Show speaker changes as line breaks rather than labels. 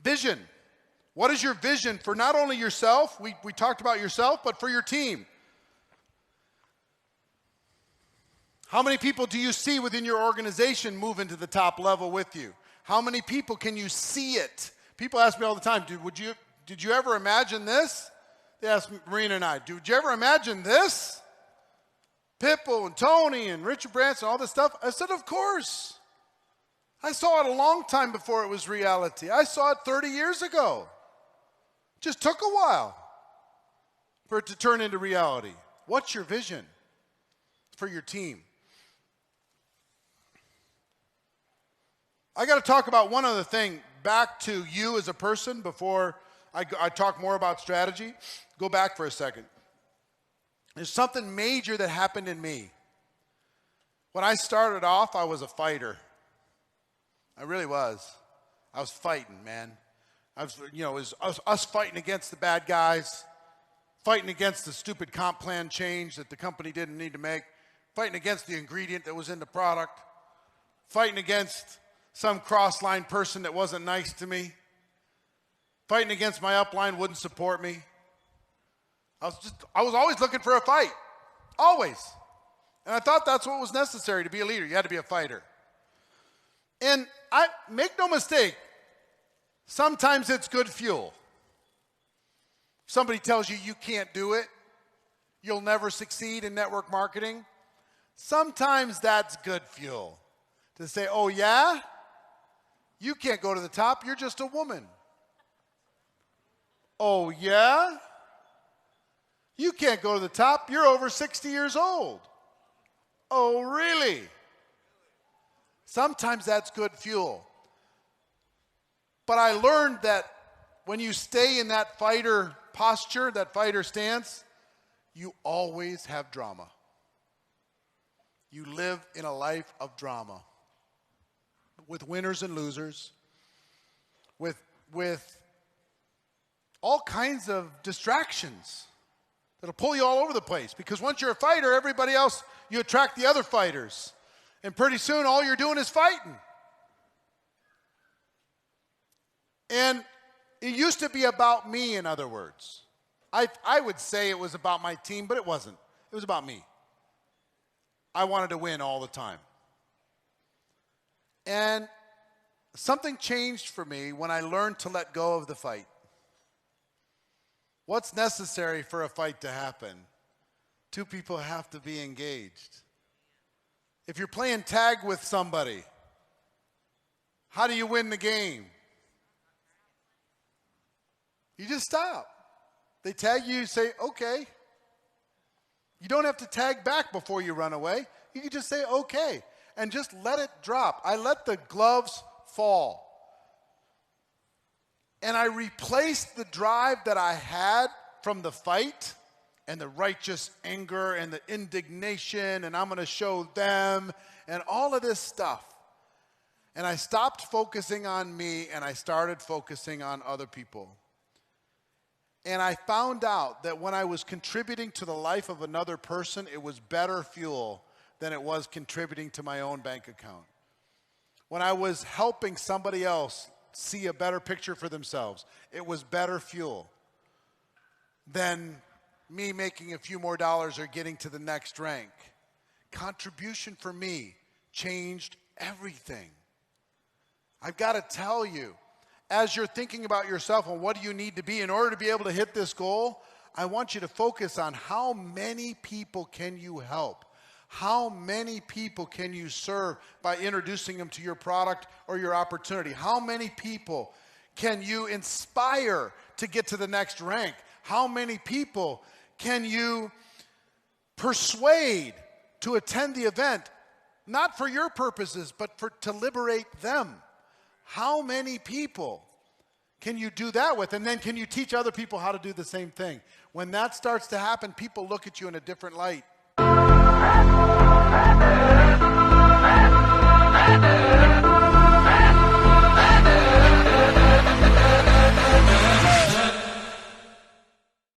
Vision. What is your vision for not only yourself, we talked about yourself, but for your team? How many people do you see within your organization move into the top level with you? How many people can you see it? People ask me all the time, did you ever imagine this? They ask Marina and I, did you ever imagine this? Pippo and Tony and Richard Branson, all this stuff? I said, of course. I saw it a long time before it was reality. I saw it 30 years ago. Just took a while for it to turn into reality. What's your vision for your team? I got to talk about one other thing back to you as a person before I talk more about strategy. Go back for a second. There's something major that happened in me. When I started off, I was a fighter. I really was. I was fighting, man. It was us fighting against the bad guys, fighting against the stupid comp plan change that the company didn't need to make, fighting against the ingredient that was in the product, fighting against some cross-line person that wasn't nice to me, fighting against my upline wouldn't support me. I was always looking for a fight, always. And I thought that's what was necessary to be a leader. You had to be a fighter. And I make no mistake, sometimes it's good fuel. Somebody tells you can't do it, you'll never succeed in network marketing. Sometimes that's good fuel to say, oh yeah? You can't go to the top, you're just a woman. Oh yeah? You can't go to the top, you're over 60 years old. Oh really? Sometimes that's good fuel. But I learned that when you stay in that fighter posture, that fighter stance, you always have drama. You live in a life of drama. With winners and losers, with all kinds of distractions that'll pull you all over the place. Because once you're a fighter, everybody else, you attract the other fighters. And pretty soon, all you're doing is fighting. And it used to be about me, in other words. I would say it was about my team, but it wasn't. It was about me. I wanted to win all the time. And something changed for me when I learned to let go of the fight. What's necessary for a fight to happen? Two people have to be engaged. If you're playing tag with somebody, how do you win the game? You just stop. They tag you, you say, okay. You don't have to tag back before you run away. You can just say, okay, and just let it drop. I let the gloves fall. And I replaced the drive that I had from the fight and the righteous anger and the indignation and I'm going to show them and all of this stuff. And I stopped focusing on me and I started focusing on other people. And I found out that when I was contributing to the life of another person, it was better fuel than it was contributing to my own bank account. When I was helping somebody else see a better picture for themselves, it was better fuel than me making a few more dollars or getting to the next rank. Contribution for me changed everything. I've got to tell you, as you're thinking about yourself and what do you need to be in order to be able to hit this goal, I want you to focus on how many people can you help? How many people can you serve by introducing them to your product or your opportunity? How many people can you inspire to get to the next rank? How many people can you persuade to attend the event, not for your purposes, but to liberate them? How many people can you do that with? And then can you teach other people how to do the same thing? When that starts to happen, people look at you in a different light.